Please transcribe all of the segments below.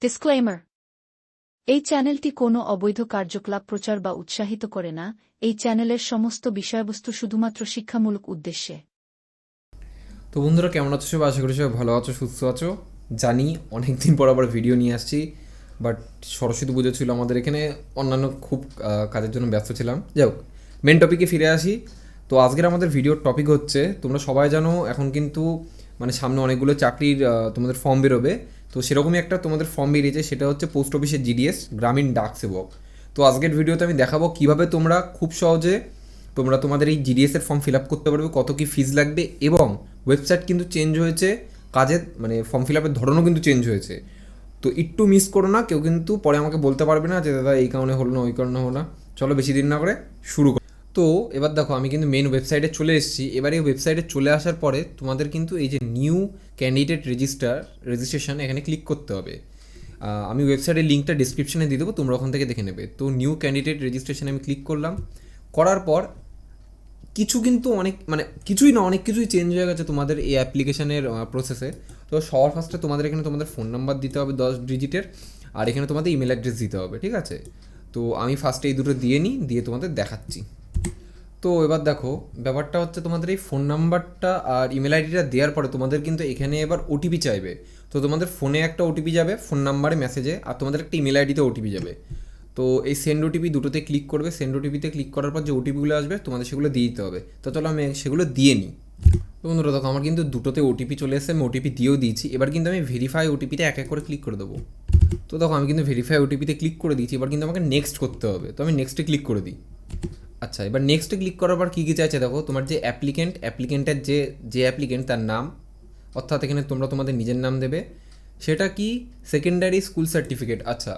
Disclaimer. এই চ্যানেলটি কোনো অবৈধ কার্যকলাপ প্রচার বা উৎসাহিত করে না। এই চ্যানেলের সমস্ত বিষয়বস্তু শুধুমাত্র শিক্ষামূলক উদ্দেশ্যে। তো বন্ধুরা, কেমন আছো সবাই? আশা করি সবাই ভালো আছো, সুস্থ আছো। জানি অনেকদিন পর আবার ভিডিও নিয়ে আসছি, বাট সরস্বতী পুজো ছিল আমাদের এখানে, অন্যান্য খুব কাজের জন্য ব্যস্ত ছিলাম। যাই হোক, মেন টপিকে ফিরে আসি। তো আজকের আমাদের ভিডিওর টপিক হচ্ছে, তোমরা সবাই জানো এখন কিন্তু মানে সামনে অনেকগুলো চাকরির তোমাদের ফর্ম বেরোবে। তো সেরকমই একটা তোমাদের ফর্ম বেরিয়েছে, সেটা হচ্ছে পোস্ট অফিসের জিডিএস, গ্রামীণ ডাক সেবক। তো আজকের ভিডিওতে আমি দেখাবো কীভাবে তোমরা খুব সহজে তোমাদের এই জিডিএসের ফর্ম ফিল আপ করতে পারবে, কত কী ফিজ লাগবে, এবং ওয়েবসাইট কিন্তু চেঞ্জ হয়েছে, কাজের মানে ফর্ম ফিল আপের ধরনও কিন্তু চেঞ্জ হয়েছে। তো একটু মিস করো না, কেউ কিন্তু পরে আমাকে বলতে পারবে না যে দাদা এই কারণে হলো না, ওই কারণে হলো না। চলো বেশি দিন না করে শুরু করি। তো এবার দেখো, আমি কিন্তু মেন ওয়েবসাইটে চলে এসেছি। এবার এই ওয়েবসাইটে চলে আসার পরে তোমাদের কিন্তু এই যে নিউ ক্যান্ডিডেট রেজিস্ট্রেশন, এখানে ক্লিক করতে হবে। আমি ওয়েবসাইটের লিঙ্কটা ডিসক্রিপশনে দিয়ে দেবো, তোমরা ওখান থেকে দেখে নেবে। তো নিউ ক্যান্ডিডেট রেজিস্ট্রেশনে আমি ক্লিক করলাম। করার পর কিছু কিন্তু অনেক মানে কিছুই না, অনেক কিছুই চেঞ্জ হয়ে গেছে তোমাদের এই অ্যাপ্লিকেশনের প্রসেসে। তো সবার ফার্স্টে তোমাদের এখানে তোমাদের ফোন নাম্বার দিতে হবে 10 ডিজিটের, আর এখানে তোমাদের ইমেল অ্যাড্রেস দিতে হবে, ঠিক আছে? তো আমি ফার্স্টে এই দুটো দিয়ে নিই, দিয়ে তোমাদের দেখাচ্ছি। তো এবার দেখো, ব্যাপারটা হচ্ছে তোমাদের এই ফোন নাম্বারটা আর ইমেল আইডিটা দেওয়ার পরে তোমাদের কিন্তু এখানে এবার ওটিপি চাইবে। তো তোমাদের ফোনে একটা ওটিপি যাবে ফোন নাম্বারে মেসেজে, আর তোমাদের একটা ইমেল আইডিতে ওটিপি যাবে। তো এই সেন্ড ওটিপি দুটোতে ক্লিক করবে। সেন্ড ওটিপিতে ক্লিক করার পর যে ওটিপিগুলো আসবে তোমাদের সেগুলো দিয়ে দিতে হবে। তো চলো আমি সেগুলো দিয়ে নিই। তো বন্ধুরা দেখো, আমার কিন্তু দুটোতে ওটিপি চলে এসেছে, আমি ওটিপি দিয়েও দিয়েছি। এবার কিন্তু আমি ভেরিফাই ওটিপিতে এক এক করে ক্লিক করে দেবো। তো দেখো, আমি কিন্তু ভেরিফাই ওটিপিতে ক্লিক করে দিয়েছি। এবার কিন্তু আমাকে নেক্সট করতে হবে, তো আমি নেক্সটে ক্লিক করে দিই। আচ্ছা, এবার নেক্সটে ক্লিক করার পর কী কী চাইছে দেখো, তোমার যে অ্যাপ্লিকেন্টের যে অ্যাপ্লিকেন্ট তার নাম, অর্থাৎ এখানে তোমরা তোমাদের নিজের নাম দেবে। সেটা কি সেকেন্ডারি স্কুল সার্টিফিকেট। আচ্ছা,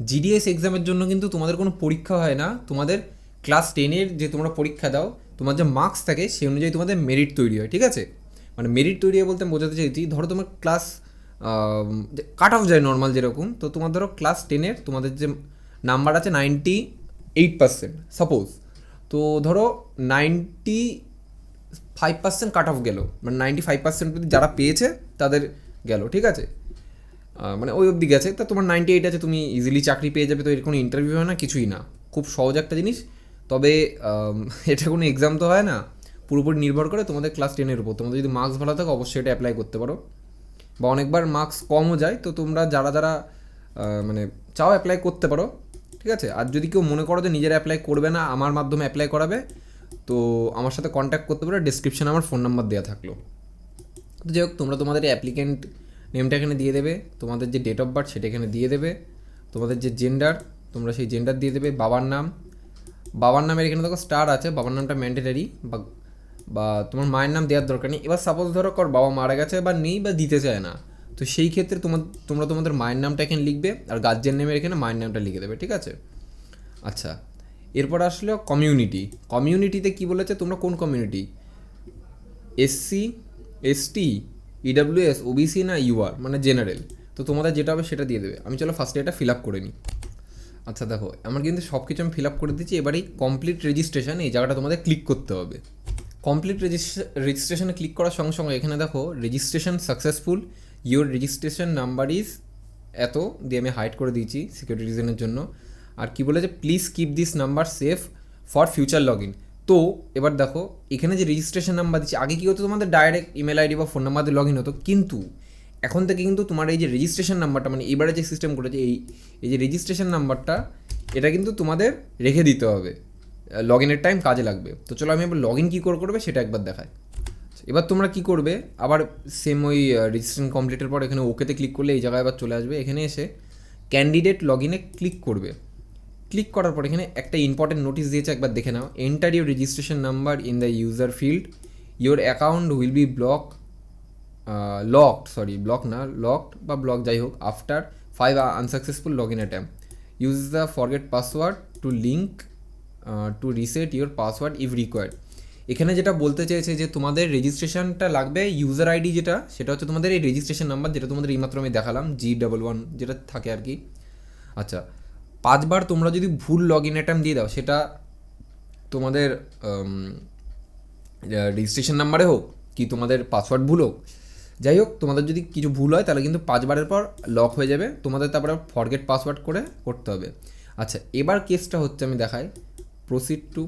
জিডিএস এক্সামের জন্য কিন্তু তোমাদের কোনো পরীক্ষা হয় না, তোমাদের ক্লাস 10-এর যে তোমরা পরীক্ষা দাও, তোমার যে মার্কস থাকে সেই অনুযায়ী তোমাদের মেরিট তৈরি হয়, ঠিক আছে? মানে মেরিট তৈরি হয় বলতে বোঝাতে চাইছি, ধরো তোমার ক্লাস কাট অফ যায় নর্মাল যেরকম। তো তোমার ধরো ক্লাস 10-এর তোমাদের যে নাম্বার আছে 98% সাপোজ। তো ধরো 95% কাট অফ গেল, মানে 95% যারা পেয়েছে তাদের গেল, ঠিক আছে? মানে ওই অবধি গেছে, তা তোমার 98 আছে, তুমি ইজিলি চাকরি পেয়ে যাবে। তো এর কোনো ইন্টারভিউ হয় না, কিছুই না, খুব সহজ একটা জিনিস। তবে এটা কোনো এক্সাম তো হয় না, পুরোপুরি নির্ভর করে তোমাদের ক্লাস 10-এর উপর। তোমাদের যদি মার্কস ভালো থাকে অবশ্যই এটা অ্যাপ্লাই করতে পারো, বা অনেকবার মার্কস কমও যায়। তো তোমরা যারা যারা মানে চাও অ্যাপ্লাই করতে পারো, ঠিক আছে? আর যদি কেউ মনে করো যে নিজেরা অ্যাপ্লাই করবে না, আমার মাধ্যমে অ্যাপ্লাই করাবে, তো আমার সাথে কন্ট্যাক্ট করতে পারো, ডিসক্রিপশানে আমার ফোন নাম্বার দেওয়া থাকলো। তো যাই হোক, তোমরা তোমাদের অ্যাপ্লিকেন্ট নেমটা এখানে দিয়ে দেবে, তোমাদের যে ডেট অফ বার্থ সেটা এখানে দিয়ে দেবে, তোমাদের যে জেন্ডার তোমরা সেই জেন্ডার দিয়ে দেবে। বাবার নামের এখানে দেখো স্টার আছে, বাবার নামটা ম্যান্ডেটারি, বা তোমার মায়ের নাম দেওয়ার দরকার নেই। এবার সাপোজ ধরো বাবা মারা গেছে বা নেই বা দিতে চায় না, তো সেই ক্ষেত্রে তোমরা তোমাদের মায়ের নামটা এখানে লিখবে, আর গার্জিয়ান নেমের এখানে মায়ের নামটা লিখে দেবে, ঠিক আছে? আচ্ছা, এরপর আসলে কমিউনিটিতে কী বলেছে, তোমরা কোন community, SC, ST, EWS, OBC না ইউআর মানে জেনারেল। তো তোমাদের যেটা হবে সেটা দিয়ে দেবে। আমি চলো ফার্স্টে এটা ফিল আপ করে নিই। আচ্ছা দেখো, আমার কিন্তু সব কিছু আমি ফিল আপ করে দিচ্ছি। এবার এই কমপ্লিট রেজিস্ট্রেশন, এই জায়গাটা তোমাদের ক্লিক করতে হবে। কমপ্লিট রেজিস্ট্রেশনে ক্লিক করার সঙ্গে সঙ্গে এখানে দেখো registration successful, your registration number is এত দিয়ে আমি হাইড করে দিয়েছি সিকিউরিটি রিজনের জন্য। আর কি বলেছে, please keep this number safe for future log in. তো এবার দেখো, এখানে যে রেজিস্ট্রেশন নাম্বার দিচ্ছি, আগে কী হতো, তোমাদের ডাইরেক্ট ইমেল আইডি বা ফোন নাম্বার দিয়ে লগ ইন হতো, কিন্তু এখন থেকে কিন্তু তোমার এই যে রেজিস্ট্রেশন নাম্বারটা, মানে এবারে যে সিস্টেম করেছে, এই যে রেজিস্ট্রেশন নাম্বারটা, এটা কিন্তু তোমাদের রেখে দিতে হবে, লগ ইনের টাইম কাজে লাগবে। তো চলো আমি এবার লগ ইন কী করে করবে সেটা একবার দেখাই। এবার তোমরা কি করবে, আবার সেম ওই রেজিস্ট্রেশন কমপ্লিটের পর এখানে ওকেতে ক্লিক করলে এই জায়গায় আবার চলে আসবে। এখানে এসে ক্যান্ডিডেট লগ ইনে ক্লিক করবে। ক্লিক করার পর এখানে একটা ইম্পর্টেন্ট নোটিস দিয়েছে, একবার দেখে নাও। Enter your registration number in the user field, your account will be locked বা ব্লক যাই হোক, after 5 unsuccessful log in attempt. Use the forget password to link to reset your password if required. এখানে যেটা বলতে চেয়েছে যে তোমাদের রেজিস্ট্রেশনটা লাগবে, ইউজার আইডি যেটা, সেটা হচ্ছে তোমাদের এই রেজিস্ট্রেশন নাম্বার, যেটা তোমাদের এইমাত্র আমি দেখালাম, G11 যেটা থাকে আর কি। আচ্ছা, 5 বার তোমরা যদি ভুল লগ ইন অ্যাটেম্প দিয়ে দাও, সেটা তোমাদের রেজিস্ট্রেশন নাম্বারে হোক কি তোমাদের পাসওয়ার্ড ভুল হোক, যাই হোক, তোমাদের যদি কিছু ভুল হয় তাহলে কিন্তু 5বারের পর লক হয়ে যাবে, তোমাদের তারপরে ফরগেট পাসওয়ার্ড করে করতে হবে। আচ্ছা, এবার কেসটা হচ্ছে আমি দেখাই, প্রসিড টু।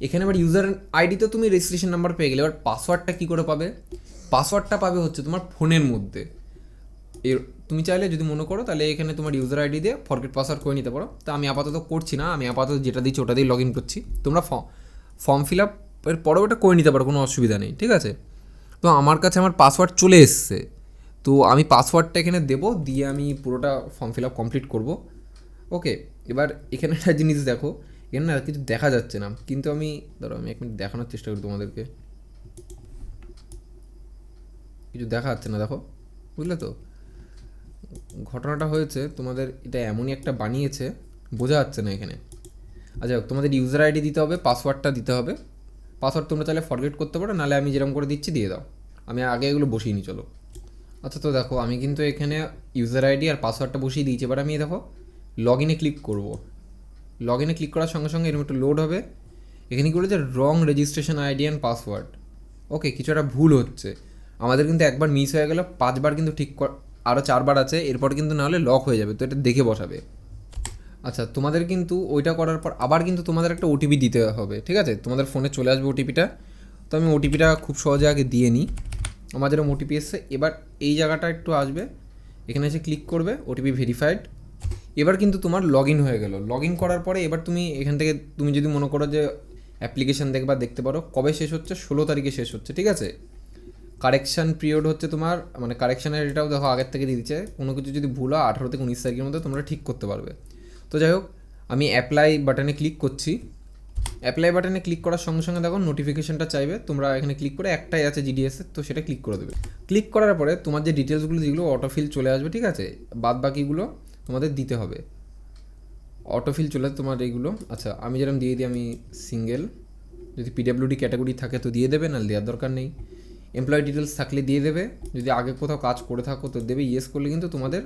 এখানে এবার ইউজার আইডিতে তুমি রেজিস্ট্রেশন নাম্বার পেয়ে গেলে, এবার পাসওয়ার্ডটা কী করে পাবে? পাসওয়ার্ডটা পাবে হচ্ছে তোমার ফোনের মধ্যে। এর তুমি চাইলে যদি মনে করো তাহলে এখানে তোমার ইউজার আইডি দিয়ে ফরগেট পাসওয়ার্ড করে নিতে পারো। তো আমি আপাতত করছি না, আমি আপাতত যেটা দিচ্ছি ওটা দিয়ে লগ ইন করছি। তোমরা ফর্ম ফিল আপের পরেও ওটা করে নিতে পারো, কোনো অসুবিধা নেই, ঠিক আছে? তো আমার কাছে আমার পাসওয়ার্ড চলে এসছে, তো আমি পাসওয়ার্ডটা এখানে দেবো, দিয়ে আমি পুরোটা ফর্ম ফিল আপ কমপ্লিট করবো। ওকে, এবার এখানে একটা জিনিস দেখো, এখানে না কিছু দেখা যাচ্ছে না, কিন্তু আমি আমি এক মিনিট দেখানোর চেষ্টা করি তোমাদেরকে। কিছু দেখা যাচ্ছে না, দেখো, বুঝলে তো? ঘটনাটা হয়েছে তোমাদের এটা এমনই একটা বানিয়েছে, বোঝা যাচ্ছে না এখানে। আচ্ছা, তোমাদের ইউজার আইডি দিতে হবে, পাসওয়ার্ডটা দিতে হবে। পাসওয়ার্ড তোমরা চাইলে ফরগেট করতে পারো, নাহলে আমি যেরকম করে দিচ্ছি দিয়ে দাও। আমি আগে এগুলো বসিয়ে নিই, চলো। আচ্ছা, তো দেখো আমি কিন্তু এখানে ইউজার আইডি আর পাসওয়ার্ডটা বসিয়ে দিয়েছি। এবার আমি দেখো লগ ইনে ক্লিক করবো। লগ ইনে ক্লিক করার সঙ্গে সঙ্গে এরকম একটু লোড হবে। এখানে কি বলেছে, রং রেজিস্ট্রেশন আইডি অ্যান্ড পাসওয়ার্ড। ওকে, কিছু একটা ভুল হচ্ছে আমাদের, কিন্তু একবার মিস হয়ে গেল, 5বার কিন্তু ঠিক আরও 4বার আছে, এরপর কিন্তু নাহলে লক হয়ে যাবে, তো এটা দেখে বসাবে। আচ্ছা, তোমাদের কিন্তু ওইটা করার পর আবার কিন্তু তোমাদের একটা ওটিপি দিতে হবে, ঠিক আছে? তোমাদের ফোনে চলে আসবে ওটিপিটা। তো আমি ওটিপিটা খুব সহজে আগে দিয়ে নিই। আমার যেরকম ওটিপি এসছে, এবার এই জায়গাটা একটু আসবে, এখানে এসে ক্লিক করবে, ওটিপি ভেরিফাইড। এবার কিন্তু তোমার লগ ইন হয়ে গেল। লগ ইন করার পরে এবার তুমি এখান থেকে তুমি যদি মনে করো যে অ্যাপ্লিকেশান দেখবা, দেখতে পারো কবে শেষ হচ্ছে, 16 তারিখে শেষ হচ্ছে, ঠিক আছে? কারেকশান পিরিয়ড হচ্ছে তোমার, মানে কারেকশানের এটাও দেখো আগের থেকে দিয়ে দিচ্ছে, কোনো কিছু যদি ভুল হয় 18 থেকে 19 তারিখের মধ্যে তোমরা ঠিক করতে পারবে। তো যাই হোক, আমি অ্যাপ্লাই বাটনে ক্লিক করছি। অ্যাপ্লাই বাটনে ক্লিক করার সঙ্গে সঙ্গে দেখো নোটিফিকেশনটা চাইবে, তোমরা এখানে ক্লিক করে, একটাই আছে জিডিএসের, তো সেটা ক্লিক করে দেবে। ক্লিক করার পরে তোমার যে ডিটেলসগুলো যেগুলো অটোফিল চলে আসবে, ঠিক আছে? বাদ বাকিগুলো তোমাদের দিতে হবে। অটোফিল চলে তোমার এইগুলো। আচ্ছা, আমি যেরকম দিয়ে দিই, আমি সিঙ্গেল, যদি পিডাব্লিউডি ক্যাটাগরি থাকে তো দিয়ে দেবে, নাহলে দেওয়ার দরকার নেই। এমপ্লয় ডিটেলস থাকলে দিয়ে দেবে, যদি আগে কোথাও কাজ করে থাকো তো দেবে। ইয়েস করলে কিন্তু তোমাদের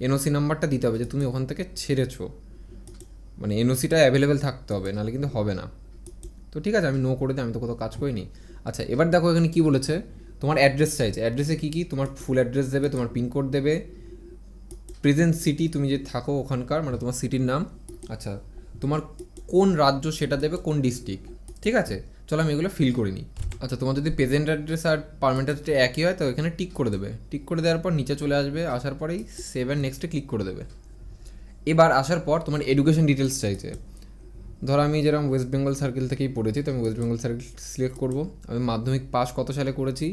এনওসি নাম্বারটা দিতে হবে, যে তুমি ওখান থেকে ছেড়েছো, মানে এনওসিটা অ্যাভেলেবেল থাকতে হবে, নাহলে কিন্তু হবে না। তো ঠিক আছে, আমি নো করে দিই, আমি তো কোথাও কাজ করিনি। আচ্ছা, এবার দেখো এখানে কী বলেছে, তোমার অ্যাড্রেস চাইছে। অ্যাড্রেসে কী কী, তোমার ফুল অ্যাড্রেস দেবে, তোমার পিনকোড দেবে, প্রেজেন্ট সিটি তুমি যে থাকো ওখানকার, মানে তোমার সিটির নাম। আচ্ছা, তোমার কোন রাজ্য সেটা দেবে, কোন ডিস্ট্রিক্ট, ঠিক আছে? চলো আমি এগুলো ফিল করে নিই। আচ্ছা, তোমার যদি present address are permanent address একই হয় তো এখানে টিক করে দেবে। টিক করে দেওয়ার পর নিচে চলে আসবে, আসার পরেই সেভ অ্যান্ড নেক্সটে ক্লিক করে দেবে। এবার আসার পর তোমার এডুকেশন ডিটেলস চাইছে। ধরো আমি যেরকম ওয়েস্ট বেঙ্গল সার্কেল থেকেই পড়েছি, তো আমি ওয়েস্ট বেঙ্গল সার্কেল সিলেক্ট করবো। আমি মাধ্যমিক পাস কত সালে করেছি,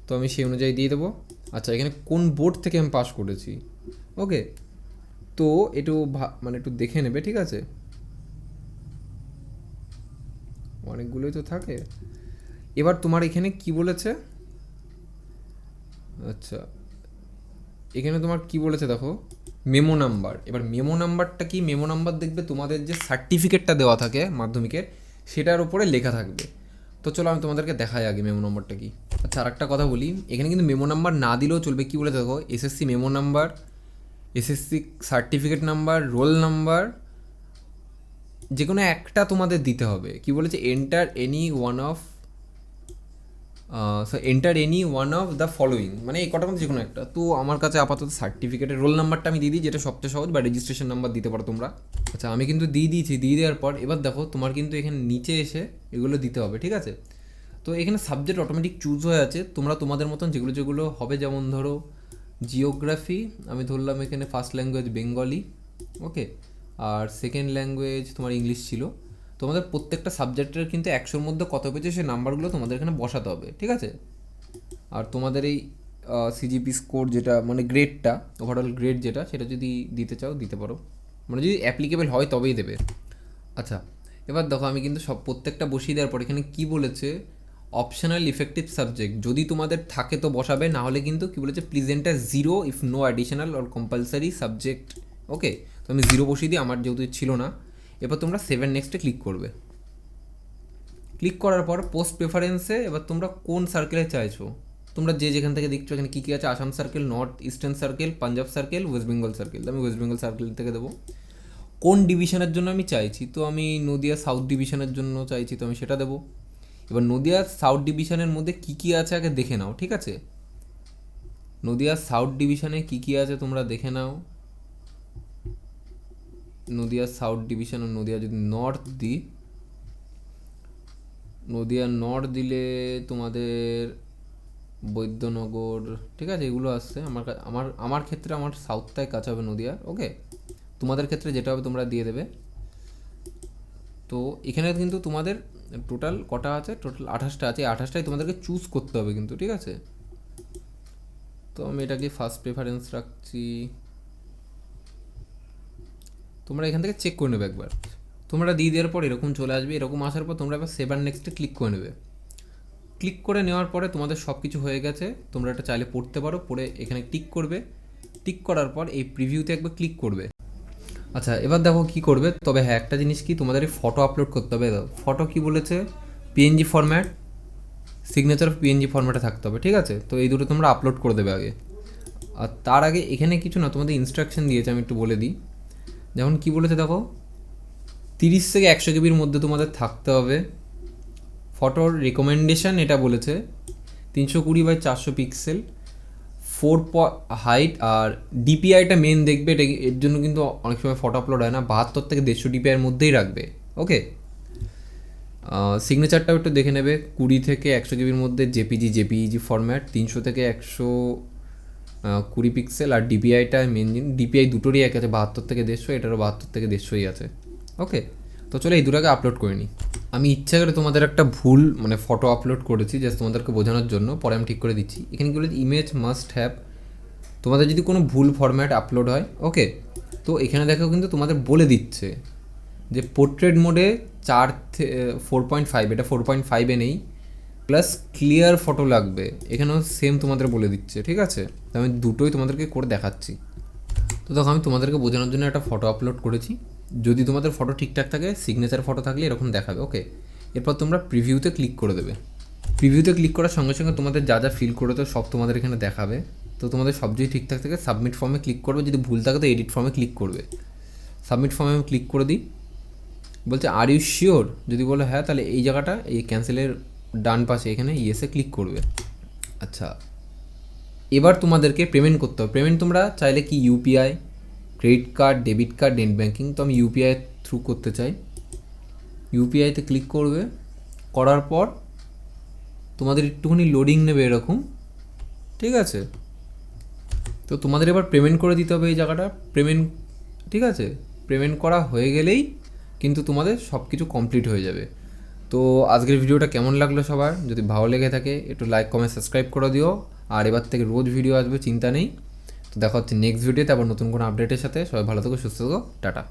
তো আমি সেই অনুযায়ী দিয়ে দেবো। আচ্ছা, এখানে কোন বোর্ড থেকে আমি পাস করেছি, ওকে, তো একটু মানে একটু দেখে নেবে, ঠিক আছে? অনেকগুলোই তো থাকে। এবার তোমার এখানে কি বলেছে, আচ্ছা এখানে তোমার কি বলেছে দেখো, মেমো নাম্বার। এবার মেমো নাম্বারটা কি, মেমো নাম্বার দেখবে তোমাদের যে সার্টিফিকেটটা দেওয়া থাকে মাধ্যমিকের, সেটার উপরে লেখা থাকবে। তো চলো আমি তোমাদেরকে দেখাই আগে মেমো নাম্বারটা কি। আচ্ছা, আর একটা কথা বলি, এখানে কিন্তু মেমো নাম্বার না দিলেও চলবে। কী বলে দেখো, SSC memo number, SSC certificate number, roll number, যে কোনো একটা তোমাদের দিতে হবে। কি বলেছে, enter any one of the following, মানে এই কটার মধ্যে যে কোনো একটা। তো আমার কাছে আপাতত সার্টিফিকেটের রোল নাম্বারটা আমি দিয়ে দিই, যেটা সবচেয়ে সহজ, বা রেজিস্ট্রেশন নাম্বার দিতে পারো তোমরা। আচ্ছা, আমি কিন্তু দিয়ে দিয়েছি। দিয়ে দেওয়ার পর এবার দেখো তোমার কিন্তু এখানে নিচে এসে এগুলো দিতে হবে, ঠিক আছে? তো এখানে সাবজেক্ট অটোমেটিক চুজ হয়ে আছে, তোমরা তোমাদের মতন যেগুলো যেগুলো হবে, যেমন ধরো জিওগ্রাফি, আমি ধরলাম এখানে ফার্স্ট ল্যাঙ্গুয়েজ বেঙ্গলি, ওকে, আর সেকেন্ড ল্যাঙ্গুয়েজ তোমার ইংলিশ ছিল। তোমাদের প্রত্যেকটা সাবজেক্টের কিন্তু 100-র মধ্যে কত পেয়েছে সেই নাম্বারগুলো তোমাদের এখানে বসাতে হবে, ঠিক আছে? আর তোমাদের এই সিজিপি স্কোর যেটা, মানে গ্রেডটা, ওভারঅল গ্রেড যেটা, সেটা যদি দিতে চাও দিতে পারো, মানে যদি অ্যাপ্লিকেবল হয় তবেই দেবে। আচ্ছা, এবার দেখো আমি কিন্তু সব প্রত্যেকটা বসিয়ে দেওয়ার পর এখানে কী বলেছে, অপশনাল ইফেক্টিভ সাবজেক্ট যদি তোমাদের থাকে তো বসাবে, না হলে কিন্তু কী বলেছে, please enter 0 if no additional or compulsory subject, okay. তো আমি 0 বসিয়ে দিই, আমার যেহেতু ছিল না। এবার তোমরা 7 নেক্সটে ক্লিক করবে। ক্লিক করার পর পোস্ট প্রেফারেন্সে এবার তোমরা কোন সার্কেলে চাইছো, তোমরা যে যেখান থেকে দেখছো এখানে কী কী আছে, Assam circle, north eastern circle, Punjab circle, West Bengal circle. তো আমি ওয়েস্ট বেঙ্গল সার্কেল থেকে দেবো। কোন ডিভিশনের জন্য আমি চাইছি, তো আমি নদিয়া সাউথ ডিভিশনের জন্য চাইছি, তো আমি সেটা দেবো। এবার নদিয়া সাউথ ডিভিশনের মধ্যে কী কী আছে আগে দেখে নাও, ঠিক আছে? নদিয়ার সাউথ ডিভিশনে কী কী আছে তোমরা দেখে নাও। নদিয়ার সাউথ ডিভিশন ও নদিয়া যদি নর্থ দিই, নদিয়া নর্থ দিলে তোমাদের বৈদ্যনগর, ঠিক আছে, এগুলো আসছে। আমার ক্ষেত্রে আমার সাউথটাই কাছে হবে নদিয়ার। ওকে, তোমাদের ক্ষেত্রে যেটা হবে তোমরা দিয়ে দেবে। তো এখানে কিন্তু তোমাদের টোটাল কটা আছে? টোটাল 28টা আছে। 28টাই তোমাদেরকে চুজ করতে হবে কিন্তু, ঠিক আছে। তো আমি এটাকে ফার্স্ট প্রেফারেন্স রাখছি। তোমরা এখান থেকে চেক করে নেবে একবার। তোমরা দিয়ে দেওয়ার পর এরকম চলে আসবে। এরকম আসার পর তোমরা এবার সেভ অ্যান্ড নেক্সটে ক্লিক করে নেবে। ক্লিক করে নেওয়ার পরে তোমাদের সব কিছু হয়ে গেছে। তোমরা এটা চাইলে পড়তে পারো, পড়ে এখানে টিক করবে। টিক করার পর এই প্রিভিউতে একবার ক্লিক করবে। আচ্ছা, এবার দেখো কি করবে। তবে হ্যাঁ, একটা জিনিস কি, তোমাদের এই ফটো আপলোড করতে হবে। ফটো কি বলেছে? পিএনজি ফরম্যাট, সিগনেচার পিএনজি ফরম্যাটে থাকতে হবে, ঠিক আছে। তো এই দুটো তোমরা আপলোড করে দেবে আগে। আর তার আগে এখানে কিছু না, তোমাদের ইনস্ট্রাকশন দিয়েছে, আমি একটু বলে দিই। যেমন কি বলেছে দেখো, 30 থেকে 100 কেবির মধ্যে তোমাদের থাকতে হবে। ফটোর রিকমেন্ডেশন এটা বলেছে 320x400 পিক্সেল, 4 হাইট। আর ডিপিআইটা মেন দেখবে, এটা এর জন্য কিন্তু অনেক সময় ফটো আপলোড হয় না। 72 থেকে 150 ডিপিআইয়ের মধ্যেই রাখবে। ওকে, সিগনেচারটাও একটু দেখে নেবে। 20 থেকে 100 কেবির মধ্যে জেপিইজি ফরম্যাট, 300 থেকে 120 পিক্সেল। আর ডিপিআইটা মেন জিনিস, ডিপিআই দুটোরই এক আছে, 72 থেকে 150, এটারও 72 থেকে 150ই আছে। ওকে, তো চলো এই দুটোকে আপলোড করে নিই। আমি ইচ্ছা করে তোমাদের একটা ভুল ফটো আপলোড করেছি, জাস্ট তোমাদেরকে বোঝানোর জন্য। পরে আমি ঠিক করে দিচ্ছি। এখানে কি বলেছে, ইমেজ মাস্ট হ্যাভ। তোমাদের যদি কোনো ভুল ফরম্যাট আপলোড হয়, ওকে, তো এখানে দেখো কিন্তু তোমাদের বলে দিচ্ছে যে পোর্ট্রেট মোডে 4.5, এটা 4.5-এ নেই, প্লাস ক্লিয়ার ফটো লাগবে। এখানেও সেম তোমাদের বলে দিচ্ছে, ঠিক আছে। তো আমি দুটোই তোমাদেরকে করে দেখাচ্ছি। তো দেখো, আমি তোমাদেরকে বোঝানোর জন্য একটা ফটো আপলোড করেছি। যদি তোমাদের ফটো ঠিকঠাক থাকে, সিগনেচার ফটো থাকলে এরকম দেখাবে। ওকে, এরপর তোমরা প্রিভিউতে ক্লিক করে দেবে। প্রিভিউতে ক্লিক করার সঙ্গে সঙ্গে তোমাদের যা যা ফিল করেছো সব তোমাদের এখানে দেখাবে। তো তোমাদের সব যদি ঠিকঠাক থাকে, সাবমিট ফর্মে ক্লিক করবে। যদি ভুল থাকে তো এডিট ফর্মে ক্লিক করবে। সাবমিট ফর্মে আমি ক্লিক করে দিই। বলছে আর ইউ শিওর? যদি বলো হ্যাঁ, তাহলে এই জায়গাটা, এই ক্যান্সেলের ডান পাশে এখানে ইয়েসে ক্লিক করবে। আচ্ছা, এবার তোমাদেরকে পেমেন্ট করতে হবে। পেমেন্ট তোমরা চাইলে কি UPI, credit card, debit card, net banking. তো আমি ইউপিআই থ্রু করতে চাই। ইউপিআইতে ক্লিক করবে। করার পর তোমাদের একটুখানি লোডিং নেবে এরকম, ঠিক আছে। তো তোমাদের এবার পেমেন্ট করে দিতে হবে এই জায়গাটা, পেমেন্ট, ঠিক আছে। পেমেন্ট করা হয়ে গেলেই কিন্তু তোমাদের সব কিছু কমপ্লিট হয়ে যাবে। তো আজকের ভিডিওটা কেমন লাগলো সবার? যদি ভালো লেগে থাকে একটু লাইক, কমেন্ট, সাবস্ক্রাইব করে দিও। আর এবার থেকে রোজ ভিডিও আসবে, চিন্তা নেই। তো দেখা হচ্ছে নেক্সট ভিডিওতে আবার নতুন কোনো আপডেটের সাথে। সবাই ভালো থেকো, সুস্থ থেকো, টাটা।